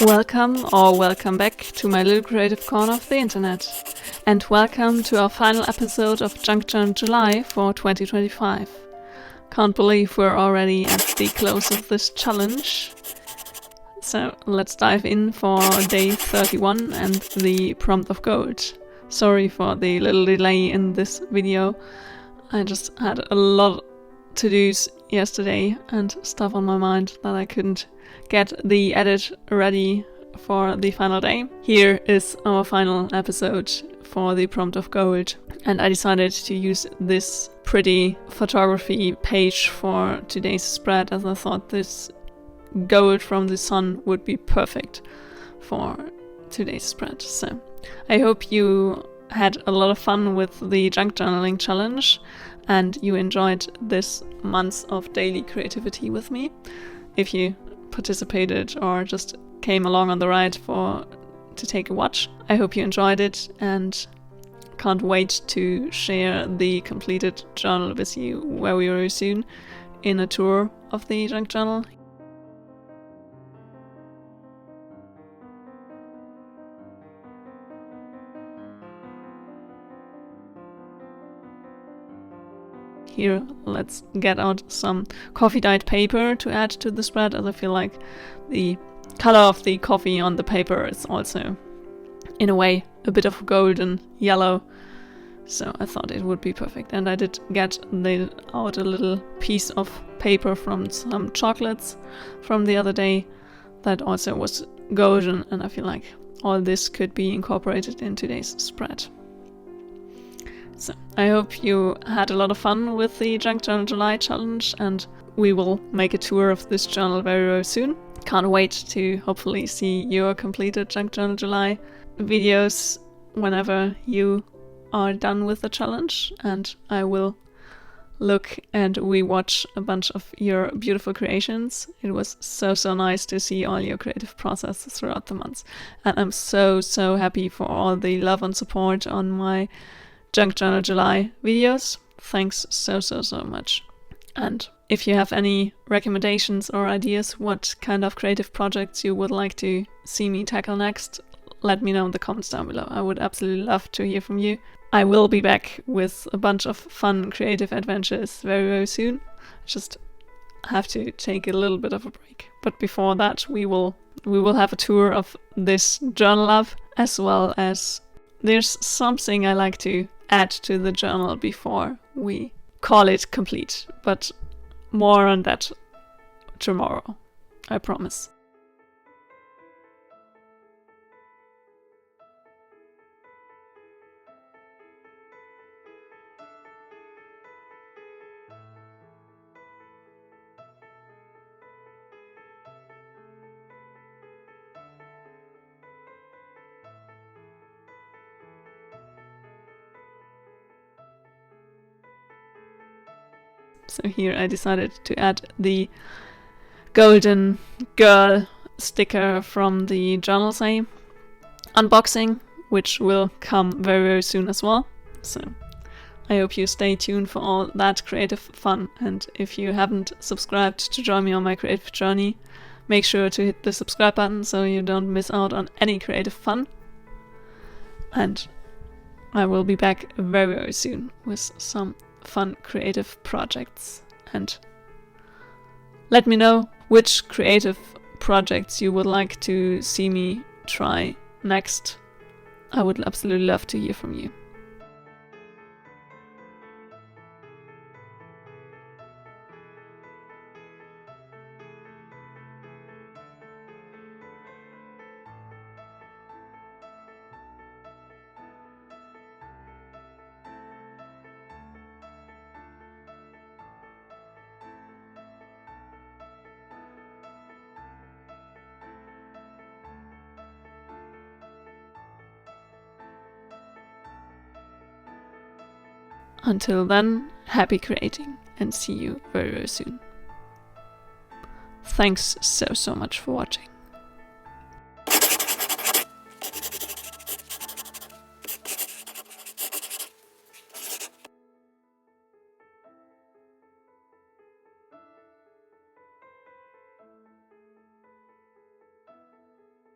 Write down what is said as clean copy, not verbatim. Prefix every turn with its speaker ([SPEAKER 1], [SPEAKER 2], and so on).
[SPEAKER 1] Welcome or welcome back to my little creative corner of the internet. And welcome to our final episode of Junk Journal July for 2025. Can't believe we're already at the close of this challenge. So let's dive in for day 31 and the prompt of gold. Sorry for the little delay in this video. I just had a lot to do yesterday and stuff on my mind that I couldn't get the edit ready for the final day. Here is our final episode for the prompt of gold, and I decided to use this pretty photography page for today's spread as I thought this gold from the sun would be perfect for today's spread. So I hope you had a lot of fun with the junk journaling challenge and you enjoyed this month of daily creativity with me. If you participated or just came along on the ride to take a watch, I hope you enjoyed it and can't wait to share the completed journal with you very, very soon in a tour of the junk journal. Here, let's get out some coffee dyed paper to add to the spread, as I feel like the color of the coffee on the paper is also, in a way, a bit of golden yellow. So I thought it would be perfect. And I did get out a little piece of paper from some chocolates from the other day that also was golden, and I feel like all this could be incorporated in today's spread. So I hope you had a lot of fun with the Junk Journal July challenge, and we will make a tour of this journal very, very soon. Can't wait to hopefully see your completed Junk Journal July videos whenever you are done with the challenge, and I will look and rewatch a bunch of your beautiful creations. It was so nice to see all your creative process throughout the months, and I'm so happy for all the love and support on my Junk Journal July videos. Thanks so much. And if you have any recommendations or ideas what kind of creative projects you would like to see me tackle next, let me know in the comments down below. I would absolutely love to hear from you. I will be back with a bunch of fun creative adventures very soon. Just have to take a little bit of a break. But before that, we will have a tour of this journal lab, as well as there's something I like to add to the journal before we call it complete, but more on that tomorrow, I promise. So here I decided to add the golden girl sticker from the Journal Say unboxing, which will come very soon as well. So I hope you stay tuned for all that creative fun, and if you haven't subscribed to join me on my creative journey, make sure to hit the subscribe button so you don't miss out on any creative fun. And I will be back very soon with some fun creative projects, and let me know which creative projects you would like to see me try next. I would absolutely love to hear from you. Until then, happy creating, and see you very soon. Thanks so much for watching.